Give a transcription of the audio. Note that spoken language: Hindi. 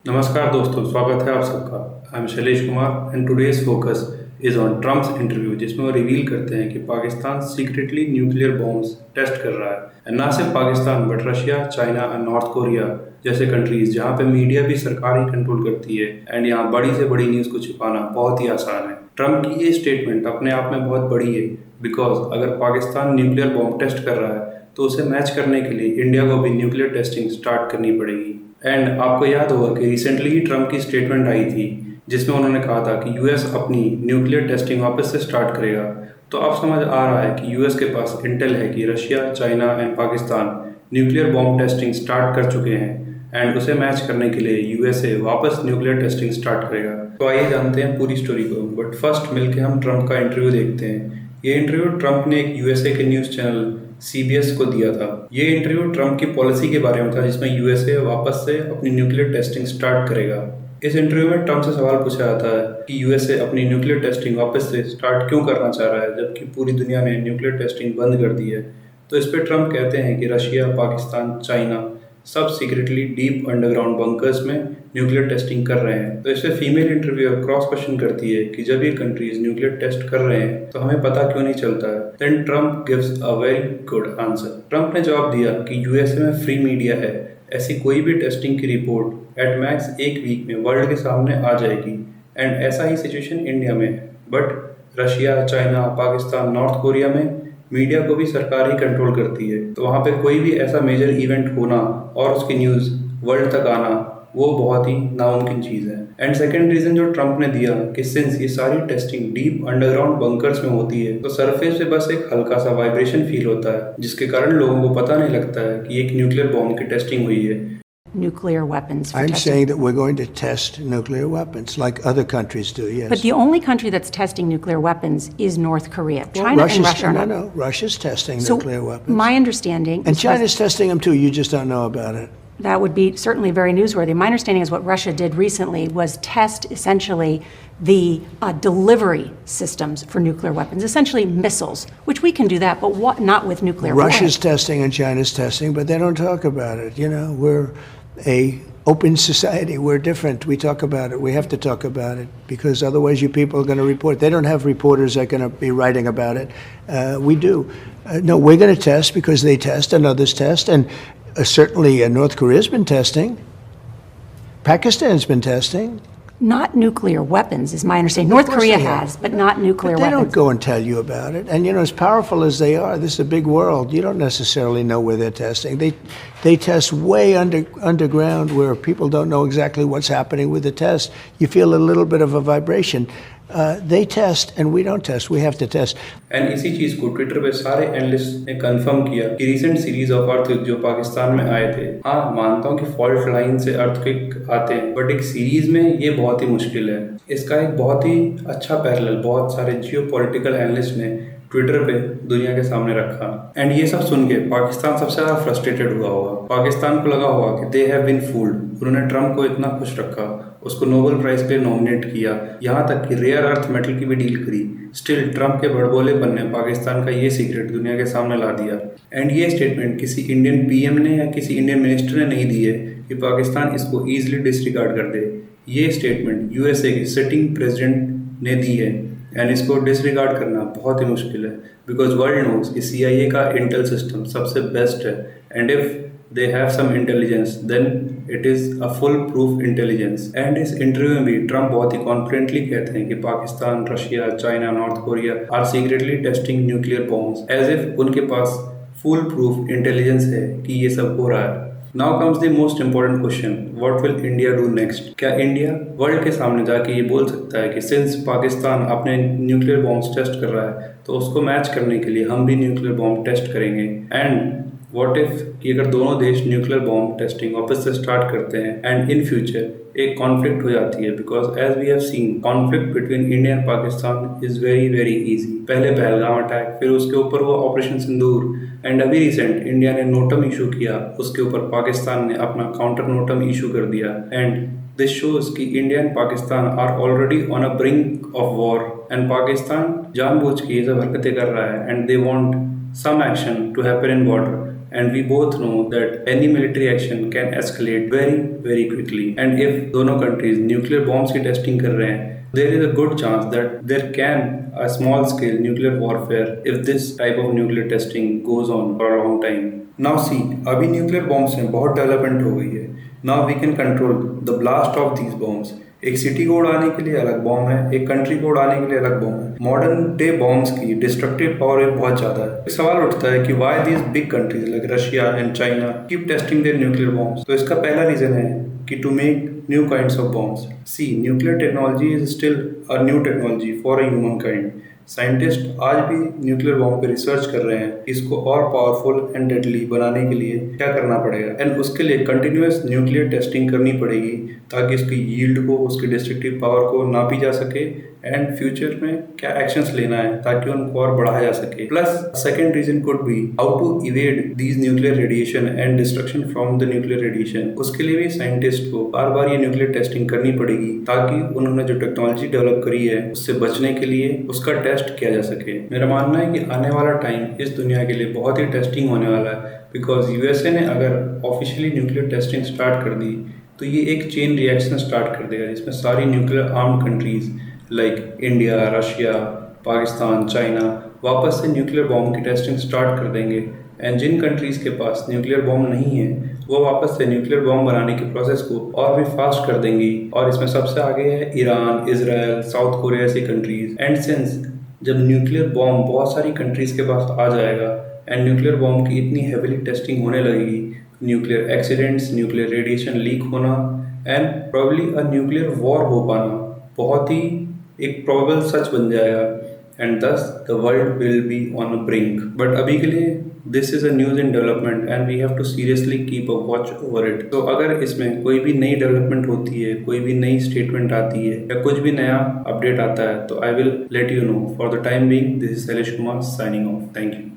नमस्कार दोस्तों, स्वागत है आप सबका। I am Shailesh Kumar and today's focus is on Trump's interview, जिसमें वो रिवील करते हैं कि Pakistan secretly nuclear bombs test कर रहा है। एंड ना सिर्फ Pakistan but Russia, China and North Korea जैसे कंट्रीज जहाँ पे मीडिया भी सरकार ही कंट्रोल करती है एंड यहाँ बड़ी से बड़ी न्यूज़ को छिपाना बहुत ही आसान है। ट्रम्प की ये स्टेटमेंट अपने आप में बहुत बड़ी है, बिकॉज अगर पाकिस्तान न्यूक्लियर बॉम्ब टेस्ट कर रहा है तो उसे मैच करने के लिए इंडिया को भी न्यूक्लियर टेस्टिंग स्टार्ट करनी पड़ेगी। एंड आपको याद होगा कि रिसेंटली ही ट्रम्प की स्टेटमेंट आई थी जिसमें उन्होंने कहा था कि यूएस अपनी न्यूक्लियर टेस्टिंग वापस से स्टार्ट करेगा। तो अब समझ आ रहा है कि यूएस के पास इंटेल है कि Russia, China and Pakistan nuclear bomb testing start कर चुके हैं एंड उसे मैच करने के लिए यूएसए वापस न्यूक्लियर टेस्टिंग स्टार्ट करेगा। तो आइए जानते हैं पूरी स्टोरी को, बट फर्स्ट मिलकर हम ट्रम्प का इंटरव्यू देखते हैं। ये इंटरव्यू ट्रम्प ने एक यूएसए के न्यूज़ चैनल सीबीएस को दिया था। ये इंटरव्यू ट्रम्प की पॉलिसी के बारे में था, जिसमें यूएसए वापस से अपनी न्यूक्लियर टेस्टिंग स्टार्ट करेगा। इस इंटरव्यू में ट्रम्प से सवाल पूछा जाता है कि यूएसए अपनी न्यूक्लियर टेस्टिंग वापस से स्टार्ट क्यों करना चाह रहा है जबकि पूरी दुनिया ने न्यूक्लियर टेस्टिंग बंद कर दी है। तो इस पर ट्रम्प कहते हैं कि रशिया, पाकिस्तान, चाइना सब सीक्रेटली डीप अंडरग्राउंड बंकर्स में न्यूक्लियर टेस्टिंग कर रहे हैं। तो इससे फीमेल इंटरव्यूअर क्रॉस क्वेश्चन करती है कि जब ये कंट्रीज न्यूक्लियर टेस्ट कर रहे हैं तो हमें पता क्यों नहीं चलता है। Then Trump gives a very good answer. Trump ने जवाब दिया कि यूएसए में फ्री मीडिया है, ऐसी कोई भी टेस्टिंग की रिपोर्ट एट मैक्स एक वीक में वर्ल्ड के सामने आ जाएगी एंड ऐसा ही सिचुएशन इंडिया में है। But Russia, China, Pakistan, north Korea में मीडिया को भी सरकार ही कंट्रोल करती है, तो वहाँ पे कोई भी ऐसा मेजर इवेंट होना और उसकी न्यूज़ वर्ल्ड तक आना वो बहुत ही नामुमकिन चीज़ है। एंड सेकंड रीज़न जो ट्रम्प ने दिया कि सिंस ये सारी टेस्टिंग डीप अंडरग्राउंड बंकर्स में होती है तो सरफेस पे बस एक हल्का सा वाइब्रेशन फील होता है, जिसके कारण लोगों को पता नहीं लगता है कि एक न्यूक्लियर बॉम्ब की टेस्टिंग हुई है। Nuclear weapons. I'm saying that we're going to test nuclear weapons like other countries do, yes. But the only country that's testing nuclear weapons is North Korea. Well, China and Russia are not. No, Russia's testing So nuclear weapons. my understanding And is China's testing them too, you just don't know about it. that would be certainly very newsworthy. My understanding is what Russia did recently was test essentially the delivery systems for nuclear weapons, essentially missiles, which we can do that, but not with nuclear Russia's warheads. testing and China's testing, but they don't talk about it. You know, we're a open society. We're different. We talk about it. We have to talk about it because otherwise you people are going to report. They don't have reporters that are going to be writing about it. We do. No, we're going to test because they test and others test. And certainly North Korea's been testing. Pakistan's been testing. Not nuclear weapons, is my understanding. Of North course Korea they have. has, but not nuclear But they weapons. don't go and tell you about it. And, you know, as powerful as they are, this is a big world. You don't necessarily know where they're testing. They test way underground where people don't know exactly what's happening with the test. You feel a little bit of a vibration. They test and we don't test. We have to test. And इसी चीज़ को ट्विटर पे सारे एनालिस्ट ने कंफर्म किया कि रिसेंट सीरीज ऑफ अर्थक्वेक जो पाकिस्तान में आए थे, हाँ मानता हूँ कि फॉल्ट लाइन से अर्थक्वेक आते हैं, बट एक सीरीज में ये बहुत ही मुश्किल है। इसका एक बहुत ही अच्छा पैरेलल बहुत सारे जियोपॉलिटिकल एनालिस्ट ने ट्विटर पे दुनिया के सामने रखा। एंड ये सब सुन के पाकिस्तान सबसे ज़्यादा फ्रस्ट्रेटेड हुआ होगा। पाकिस्तान को लगा होगा कि दे हैव बीन फूल्ड। उन्होंने ट्रम्प को इतना खुश रखा, उसको नोबेल प्राइज के लिए नॉमिनेट किया, यहाँ तक कि रेयर अर्थ मेटल की भी डील करी। स्टिल ट्रम्प के बड़बोलेपन ने पाकिस्तान का ये सीक्रेट दुनिया के सामने ला दिया। एंड ये स्टेटमेंट किसी इंडियन पीएम ने या किसी इंडियन मिनिस्टर ने नहीं दी है कि पाकिस्तान इसको ईजिली डिसरिगार्ड कर दे। ये स्टेटमेंट यूएसए के सिटिंग प्रेसिडेंट ने दी है एंड इसको डिसरिगार्ड करना बहुत ही मुश्किल है, बिकॉज वर्ल्ड नोज कि सीआईए का इंटेल सिस्टम सबसे बेस्ट है and if they have some intelligence then it is a full proof intelligence। And इस इंटरव्यू में भी ट्रम्प बहुत ही कॉन्फिडेंटली कहते हैं कि Pakistan, Russia, China, North Korea are secretly testing nuclear bombs as if उनके पास फुल प्रूफ इंटेलिजेंस है कि ये सब हो रहा है। Now comes the most important question, what will India do next. क्या इंडिया वर्ल्ड के सामने जाके ये बोल सकता है कि सिंस पाकिस्तान अपने न्यूक्लियर बॉम्ब्स टेस्ट कर रहा है तो उसको मैच करने के लिए हम भी न्यूक्लियर बॉम्ब टेस्ट करेंगे। एंड व्हाट इफ कि अगर दोनों देश न्यूक्लियर बॉम्ब टेस्टिंग वापस से स्टार्ट करते हैं एंड इन फ्यूचर एक कॉन्फ्लिक्ट हो जाती है, because as we have seen conflict between India and Pakistan is very very easy. पहले पहलगाम अटैक, फिर उसके ऊपर वो ऑपरेशन सिंदूर एंड अभी रिसेंट इंडिया ने नोटम इशू किया, उसके ऊपर पाकिस्तान ने अपना काउंटर नोटम इशू कर दिया। एंड दिस शोज कि India and Pakistan are already on a brink of war and Pakistan जानबूझ के ये सब हरकतें कर रहा है and they want some action to happen in border। and we both know that any military action can escalate very very quickly, and if दोनों countries nuclear bombs की testing कर रहे हैं, there is a good chance that there can a small scale nuclear warfare if this type of nuclear testing goes on for a long time. Now see, अभी nuclear bombs में बहुत development हो गई है. Now we can control the blast of these bombs. एक सिटी को उड़ाने के लिए अलग बॉम्ब है, एक कंट्री को उड़ाने के लिए अलग बॉम्ब है. मॉडर्न डे बॉम्ब्स की डिस्ट्रक्टिव पावर बहुत ज्यादा है. सवाल उठता है कि why these big countries like Russia and China keep testing their nuclear bombs. तो इसका पहला रीजन है कि to make new kinds of bombs. See, nuclear technology is still a new technology for a humankind. Scientist आज भी न्यूक्लियर बॉम्ब पे रिसर्च कर रहे हैं कि इसको और पावरफुल एंड डेडली बनाने के लिए क्या करना पड़ेगा, एंड उसके लिए कंटिन्यूअस न्यूक्लियर टेस्टिंग करनी पड़ेगी ताकि उसकी यील्ड को, उसकी डिस्ट्रक्टिव पावर को नापी जा सके एंड फ्यूचर में क्या एक्शंस लेना है ताकि उनको और बढ़ाया जा सके. Plus second reason could be how to evade these nuclear radiation and destruction from the nuclear radiation. उसके लिए भी साइंटिस्ट को बार बार ये न्यूक्लियर टेस्टिंग करनी पड़ेगी ताकि उन्होंने जो टेक्नोलॉजी डेवलप करी है उससे बचने के लिए उसका टेस्ट किया जा सके. मेरा मानना है कि आने वाला टाइम इस दुनिया के लिए बहुत ही टेस्टिंग होने वाला है, बिकॉज यूएसए ने अगर ऑफिशियली न्यूक्लियर टेस्टिंग स्टार्ट कर दी तो ये एक चेन रिएक्शन स्टार्ट कर देगा जिसमें सारी nuclear armed countries like India, Russia, Pakistan, China वापस से न्यूक्लियर बॉम्ब की टेस्टिंग स्टार्ट कर देंगे. एंड जिन कंट्रीज़ के पास न्यूक्लियर बॉम्ब नहीं है वो वापस से न्यूक्लियर बॉम्ब बनाने के प्रोसेस को और भी फास्ट कर देंगी. और इसमें सबसे आगे है ईरान, इजराइल, साउथ कोरिया ऐसी कंट्रीज. एंड सिंस जब न्यूक्लियर बॉम्ब बहुत सारी कंट्रीज़ के पास आ जाएगा एंड न्यूक्लियर बॉम्ब की इतनी हैविली टेस्टिंग होने लगेगी, nuclear accidents, nuclear radiation leak होना and probably a nuclear war हो पाना बहुत ही एक प्रॉबल सच बन जाएगा, and thus the world will be on a brink. But अभी के लिए this is a news in development and we have to seriously keep a watch over it. तो अगर इसमें कोई भी नई डेवलपमेंट होती है, कोई भी नई स्टेटमेंट आती है या कुछ भी नया अपडेट आता है तो I will let you know. For the time being, this is Shailesh Kumar signing off. Thank you.